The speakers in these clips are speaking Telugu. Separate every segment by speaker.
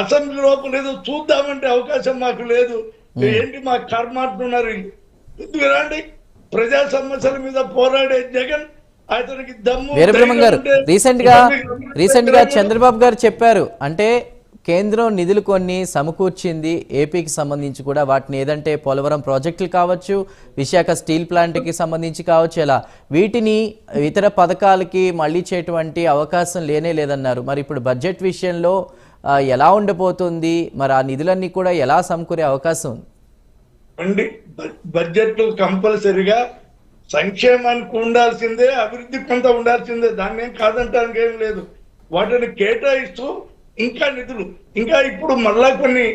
Speaker 1: అసెంబ్లీ లోపల ఏదో చూద్దామంటే అవకాశం మాకు లేదు. ఏంటి మా కర్మ అంటున్నారు. ఎందుకు రండి, ప్రజా సమస్యల మీద పోరాడే జగన్, అతనికి దమ్ము
Speaker 2: వీరబ్రహ్మం గారు రీసెంట్ గా చంద్రబాబు గారు చెప్పారు, అంటే కేంద్రం నిధులు కొన్ని సమకూర్చింది ఏపీకి సంబంధించి కూడా, వాటిని ఏదంటే పోలవరం ప్రాజెక్టులు కావచ్చు, విశాఖ స్టీల్ ప్లాంట్కి సంబంధించి కావచ్చు, ఇలా వీటిని ఇతర పథకాలకి మళ్ళీ చేయటువంటి అవకాశం లేనే లేదన్నారు. మరి ఇప్పుడు బడ్జెట్ విషయంలో ఎలా ఉండబోతుంది, మరి ఆ నిధులన్నీ కూడా ఎలా సమకూరే అవకాశం
Speaker 1: ఉంది? బడ్జెట్ కంపల్సరిగా సంక్షేమానికి ఉండాల్సిందే, అభివృద్ధి కొంత ఉండాల్సిందే, దాన్ని ఏం కాదంటానికి ఏం లేదు. వాటిని కేటాయిస్తూ ఇంకా నిధులు, ఇంకా ఇప్పుడు మళ్ళా కొన్ని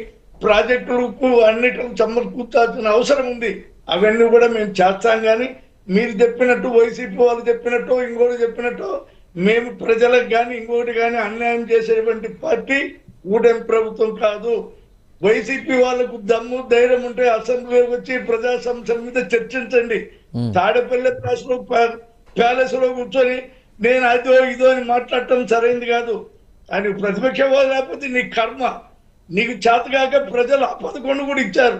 Speaker 1: ప్రాజెక్టులకు అన్నిటికి సమకూర్చాల్సిన అవసరం ఉంది. అవన్నీ కూడా మేము చేస్తాం. కానీ మీరు చెప్పినట్టు, వైసీపీ వాళ్ళు చెప్పినట్టు, ఇంకోటి చెప్పినట్టు మేము ప్రజలకు కానీ ఇంకోటి కానీ అన్యాయం చేసేటువంటి పార్టీ కూటమి ప్రభుత్వం కాదు. వైసీపీ వాళ్ళకు దమ్ము ధైర్యం ఉంటే అసెంబ్లీకి వచ్చి ప్రజా సమస్యల మీద చర్చించండి. తాడేపల్లి ప్యాలెస్ లో కూర్చొని నేను అదో ఇదో అని మాట్లాడటం సరైంది కాదు. అని ప్రతిపక్ష హోదా లేకపోతే నీ కర్మ. నీకు చేతగాక ప్రజలు ఆ 11 కూడా ఇచ్చారు.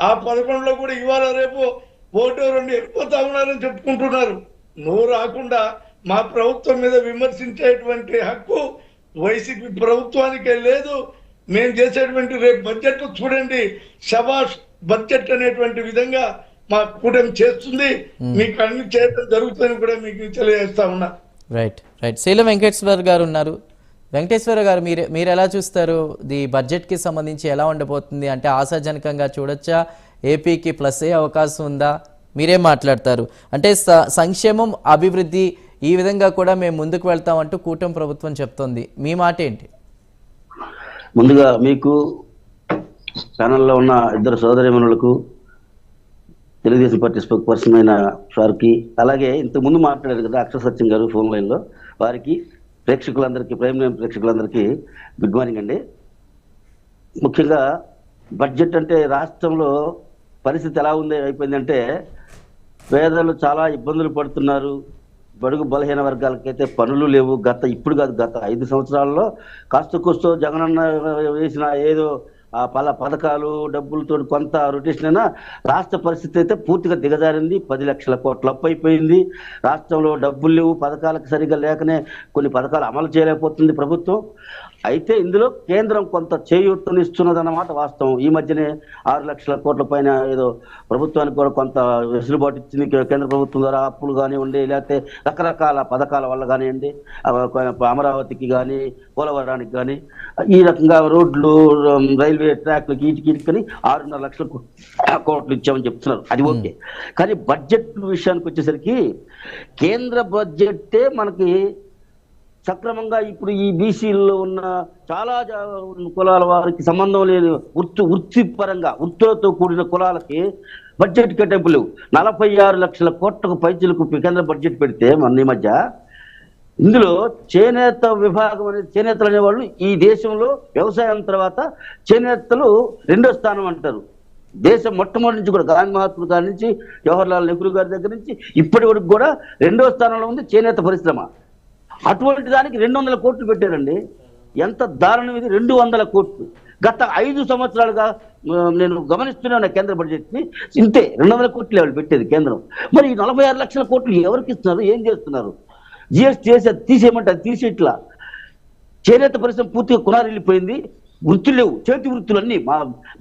Speaker 1: ఆ 11లో కూడా ఇవాళ రేపు ఓటు 2 వెళ్ళిపోతా ఉన్నారని చెప్పుకుంటున్నారు. నువ్వు రాకుండా మా ప్రభుత్వం మీద విమర్శించేటువంటి హక్కు వైసీపీ ప్రభుత్వానికే లేదు. మేము చేసేటువంటి రేపు బడ్జెట్ చూడండి, శబాష్ బడ్జెట్ అనేటువంటి విధంగా మా కూటమి చేస్తుంది. మీకు అన్ని చేయడం జరుగుతుందని కూడా మీకు తెలియజేస్తా ఉన్నా.
Speaker 2: రైట్. శీలం వెంకటేశ్వర గారు ఉన్నారు. వెంకటేశ్వర గారు, మీరు ఎలా చూస్తారు? ది బడ్జెట్కి సంబంధించి ఎలా ఉండబోతుంది? అంటే ఆశాజనకంగా చూడొచ్చా? ఏపీకి ప్లస్ అయ్యే అవకాశం ఉందా? మీరేం మాట్లాడతారు? అంటే సంక్షేమం, అభివృద్ధి ఈ విధంగా కూడా మేము ముందుకు వెళ్తామంటూ కూటమి ప్రభుత్వం చెప్తోంది. మీ మాట ఏంటి?
Speaker 3: ముందుగా మీకు ఛానల్లో ఉన్న ఇద్దరు సోదరిమణులకు, తెలుగుదేశం పార్టీ స్పోక్ పర్సన్ అయిన సార్కి, అలాగే ఇంతకు ముందు మాట్లాడారు కదా అక్షర సత్యం గారు ఫోన్ లైన్లో, వారికి, ప్రేక్షకులందరికీ, ప్రైమ్ లైన్ ప్రేక్షకులందరికీ గుడ్ మార్నింగ్ అండి. ముఖ్యంగా బడ్జెట్ అంటే రాష్ట్రంలో పరిస్థితి ఎలా ఉంది అయిపోయిందంటే, పేదలు చాలా ఇబ్బందులు పడుతున్నారు. బడుగు బలహీన వర్గాలకైతే పనులు లేవు. ఇప్పుడు కాదు, గత 5 సంవత్సరాల్లో కాస్త కూస్తో జగనన్న వేసిన ఏదో ఆ పథకాలు డబ్బులతో కొంత రొటేషన్ అయినా రాష్ట్ర పరిస్థితి అయితే పూర్తిగా దిగజారింది. 10 లక్షల కోట్ల అప్పు అయిపోయింది. రాష్ట్రంలో డబ్బులు లేవు, పథకాలకు సరిగ్గా లేకనే కొన్ని పథకాలు అమలు చేయలేకపోతుంది ప్రభుత్వం. అయితే ఇందులో కేంద్రం కొంత చేయూతనిస్తున్నదన్నమాట వాస్తవం. ఈ మధ్యనే 6 లక్షల కోట్ల పైన ఏదో ప్రభుత్వానికి కూడా కొంత వెసులుబాటు ఇచ్చింది కేంద్ర ప్రభుత్వం ద్వారా. అప్పులు కానివ్వండి, లేకపోతే రకరకాల పథకాల వల్ల కానివ్వండి, అమరావతికి కానీ పోలవరానికి కానీ, ఈ రకంగా రోడ్లు, రైల్వే ట్రాక్లకి వీటికి 6.5 లక్షల కోట్లు ఇచ్చామని చెప్తున్నారు. అది ఓకే. కానీ బడ్జెట్ విషయానికి వచ్చేసరికి కేంద్ర బడ్జెట్టే మనకి సక్రమంగా ఇప్పుడు ఈ బీసీల్లో ఉన్న చాలా కులాల వారికి సంబంధం లేదు, వృత్తిపరంగా వృత్తులతో కూడిన కులాలకి బడ్జెట్ కేటాయింపులు 46 లక్షల కోట్లకు పైచలకు కేంద్ర బడ్జెట్ పెడితే మొన్న ఈ మధ్య, ఇందులో చేనేత విభాగం అనేది, చేనేతలు అనేవాళ్ళు ఈ దేశంలో వ్యవసాయం తర్వాత చేనేతలు 2వ స్థానం అంటారు. దేశం మొట్టమొదటి నుంచి కూడా గాంధీ మహాత్ముల గారి నుంచి జవహర్లాల్ నెహ్రూ గారి దగ్గర నుంచి ఇప్పటి వరకు కూడా 2వ స్థానంలో ఉంది చేనేత పరిశ్రమ. అటువంటి దానికి 200 కోట్లు పెట్టారండి. ఎంత దారుణం ఇది! 200 కోట్లు గత 5 సంవత్సరాలుగా నేను గమనిస్తున్నాను కేంద్ర బడ్జెట్ని. ఇంతే 200 కోట్లు వాళ్ళు పెట్టేది కేంద్రం. మరి 46 లక్షల కోట్లు ఎవరికి ఇస్తున్నారు? ఏం చేస్తున్నారు? జిఎస్టీ చేసి అది తీసేయమంటే అది తీసేట్లా. చేనేత పరిశ్రమ పూర్తిగా కునారిల్లిపోయింది. వృత్తులు లేవు, చేతి వృత్తులన్నీ.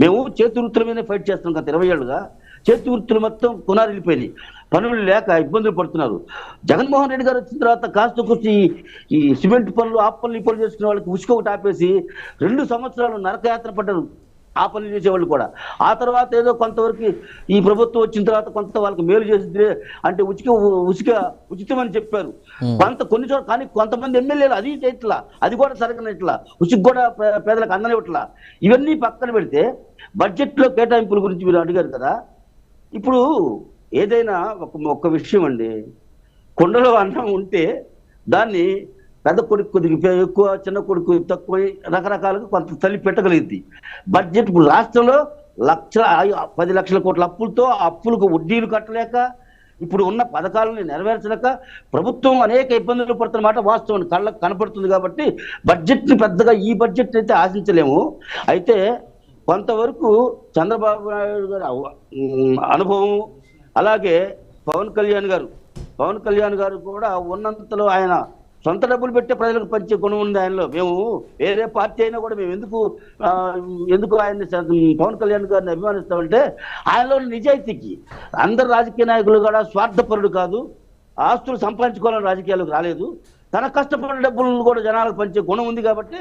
Speaker 3: మేము చేతి వృత్తుల మీదనే ఫైట్ చేస్తున్నాం గత 20 ఏళ్ళుగా. చేతి వృత్తులు మొత్తం కునారిల్లిపోయింది, పనులు లేక ఇబ్బందులు పడుతున్నారు. జగన్మోహన్ రెడ్డి గారు వచ్చిన తర్వాత కాస్త కూర్చి ఈ సిమెంట్ పనులు, ఆ పనులు, ఈ పనులు చేసుకునే వాళ్ళకి ఉసుక ఒకటి ఆపేసి 2 సంవత్సరాలు నరకయాత్ర పడ్డారు ఆ పనులు చేసేవాళ్ళు కూడా. ఆ తర్వాత ఏదో కొంతవరకు ఈ ప్రభుత్వం వచ్చిన తర్వాత కొంత వాళ్ళకి మేలు చేసింది అంటే ఉసుక ఉచితమని చెప్పారు కొన్ని చోట్ల. కానీ కొంతమంది ఎమ్మెల్యేలు అది ఇట్లా, అది కూడా సరిగ్గా ఇట్లా ఉసుక కూడా పేదలకు అందనివ్వట్లా. ఇవన్నీ పక్కన పెడితే బడ్జెట్లో కేటాయింపుల గురించి మీరు అడిగారు కదా. ఇప్పుడు ఏదైనా ఒక్క విషయం అండి, కుండలో అన్నం ఉంటే దాన్ని పెద్ద కొడుకు కొద్దిగా ఎక్కువ, చిన్న కొడుకు తక్కువ, రకరకాలుగా కొంత తల్లి పెట్టగలిగింది. బడ్జెట్ ఇప్పుడు రాష్ట్రంలో 10 లక్షల కోట్ల అప్పులతో, అప్పులకు వడ్డీలు కట్టలేక ఇప్పుడు ఉన్న పథకాలను నెరవేర్చలేక ప్రభుత్వం అనేక ఇబ్బందులు పడుతున్న మాట వాస్తవం కళ్ళకు కనపడుతుంది. కాబట్టి బడ్జెట్ని పెద్దగా ఈ బడ్జెట్ అయితే ఆశించలేము. అయితే కొంతవరకు చంద్రబాబు నాయుడు గారి అనుభవం, అలాగే పవన్ కళ్యాణ్ గారు కూడా ఉన్నంతలో ఆయన సొంత డబ్బులు పెట్టే ప్రజలకు పంచే గుణం ఉంది ఆయనలో. మేము వేరే పార్టీ అయినా కూడా మేము ఎందుకు ఆయన్ని పవన్ కళ్యాణ్ గారిని అభిమానిస్తామంటే ఆయనలో నిజాయితీకి. అందరు రాజకీయ నాయకులు కూడా స్వార్థపరుడు కాదు, ఆస్తులు సంపాదించుకోవాలని రాజకీయాలకు రాలేదు. తన కష్టపడిన డబ్బులను కూడా జనాలకు పంచే గుణం ఉంది. కాబట్టి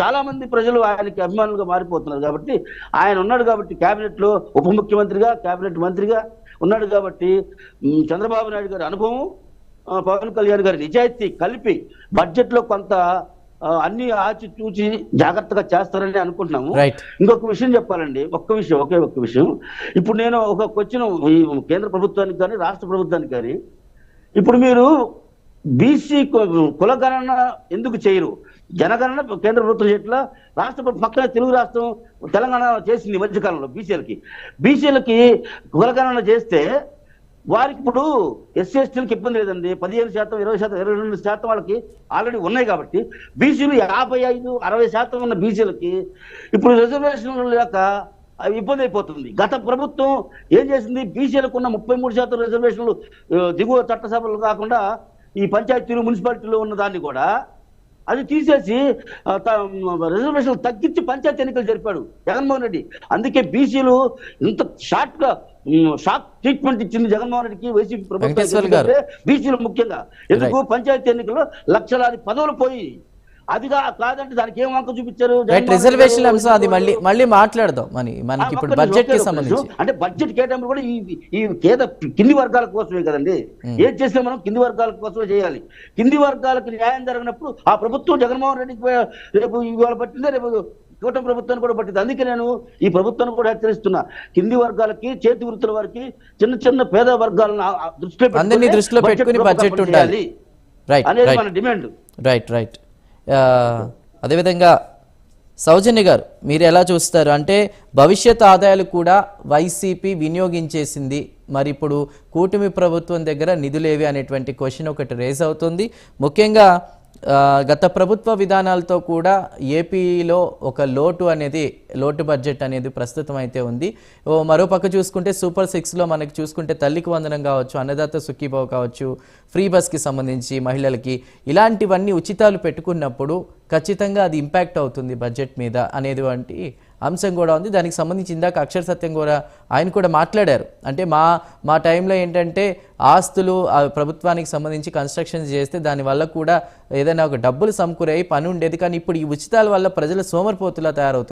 Speaker 3: చాలా మంది ప్రజలు ఆయనకి అభిమానులుగా మారిపోతున్నారు. కాబట్టి ఆయన ఉన్నాడు కాబట్టి క్యాబినెట్లో ఉప ముఖ్యమంత్రిగా, క్యాబినెట్ మంత్రిగా ఉన్నాడు. కాబట్టి చంద్రబాబు నాయుడు గారి అనుభవం, పవన్ కళ్యాణ్ గారి నిజాయితీ కలిపి బడ్జెట్లో కొంత అన్ని ఆచి చూచి జాగ్రత్తగా చేస్తారని అనుకుంటున్నాము. ఇంకొక విషయం చెప్పాలండి, ఒకే ఒక్క విషయం. ఇప్పుడు నేను ఒక క్వశ్చన్ ఈ కేంద్ర ప్రభుత్వానికి కానీ రాష్ట్ర ప్రభుత్వానికి కానీ, ఇప్పుడు మీరు బీసీ కులగణన ఎందుకు చేయరు? జనగణన కేంద్ర ప్రభుత్వం చేయట్లా, రాష్ట్ర పక్కన తెలుగు రాష్ట్రం తెలంగాణ చేసింది ఈ మధ్యకాలంలో. బీసీలకి కులగణన చేస్తే వారికి ఇప్పుడు ఎస్సీ ఎస్టీలకు ఇబ్బంది లేదండి. 15%, 20%, 22% వాళ్ళకి ఆల్రెడీ ఉన్నాయి. కాబట్టి బీసీలు 55-60% ఉన్న బీసీలకి ఇప్పుడు రిజర్వేషన్లు లేక ఇబ్బంది అయిపోతుంది. గత ప్రభుత్వం ఏం చేసింది? బీసీలకు ఉన్న 33% రిజర్వేషన్లు దిగువ చట్టసభలు కాకుండా ఈ పంచాయతీలు, మున్సిపాలిటీలో ఉన్న దాన్ని కూడా అది తీసేసి రిజర్వేషన్లు తగ్గించి పంచాయతీ ఎన్నికలు జరిపాడు జగన్మోహన్ రెడ్డి. అందుకే బీసీలు ఇంత షాక్ ట్రీట్మెంట్ ఇచ్చింది జగన్మోహన్ రెడ్డికి, వైసీపీ ప్రభుత్వం. బీసీలు ముఖ్యంగా ఎందుకు పంచాయతీ ఎన్నికల్లో లక్షలాది పదవులు పోయి, అది కాదంటే దానికి ఏం వంక చూపించారు?
Speaker 2: రిజర్వేషన్ అంశం అది మళ్ళీ మాట్లాడదాం. మనకి ఇప్పుడు బడ్జెట్ కి సంబంధించి
Speaker 3: అంటే బడ్జెట్ కేటాయింపు కూడా ఈ కింది వర్గాల కోసమే కదండి. ఏది చేసినా మనం కింది వర్గాల కోసమే చేయాలి. కింది వర్గాలకు న్యాయం జరిగినప్పుడు ఆ ప్రభుత్వం జగన్మోహన్ రెడ్డికి రేపు ఇవాళ పట్టిందే, రేపు కూటమి ప్రభుత్వాన్ని కూడా పట్టింది. అందుకే నేను ఈ ప్రభుత్వాన్ని కూడా హెచ్చరిస్తున్నా, కింది వర్గాలకి, చేతి వృత్తుల వారికి, చిన్న పేద వర్గాలను
Speaker 2: దృష్టిలో పెట్టుకుని బడ్జెట్ ఉండాలి
Speaker 3: అనేది మన డిమాండ్.
Speaker 2: రైట్. అదేవిధంగా సౌజన్య గారు, మీరు ఎలా చూస్తారు? అంటే భవిష్యత్ ఆదాయాలు కూడా వైసీపీ వినియోగించేసింది, మరి ఇప్పుడు కూటమి ప్రభుత్వం దగ్గర నిధులేవి అనేటువంటి క్వశ్చన్ ఒకటి రేజ్ అవుతుంది. ముఖ్యంగా గత ప్రభుత్వ విధానాలతో కూడా ఏపీలో ఒక లోటు బడ్జెట్ అనేది ప్రస్తుతం అయితే ఉంది. మరోపక్క చూసుకుంటే సూపర్ 6లో మనకి చూసుకుంటే తల్లికి వందనం కావచ్చు, అన్నదాత సుఖీభావ కావచ్చు, ఫ్రీ బస్కి సంబంధించి మహిళలకి ఇలాంటివన్నీ ఉచితాలు పెట్టుకున్నప్పుడు ఖచ్చితంగా అది ఇంపాక్ట్ అవుతుంది బడ్జెట్ మీద అనేటువంటి అంశం కూడా ఉంది. దానికి సంబంధించి ఇందాక అక్షర సత్యం కూడా ఆయన కూడా మాట్లాడారు. అంటే మా టైంలో ఏంటంటే ఆస్తులు ప్రభుత్వానికి సంబంధించి కన్స్ట్రక్షన్స్ చేస్తే దానివల్ల కూడా ఏదైనా ఒక డబ్బులు సమకూరే పని ఉండేది. కానీ ఇప్పుడు ఈ ఉచితాల వల్ల ప్రజలు సోమరిపోతులా తయారవుతుంది.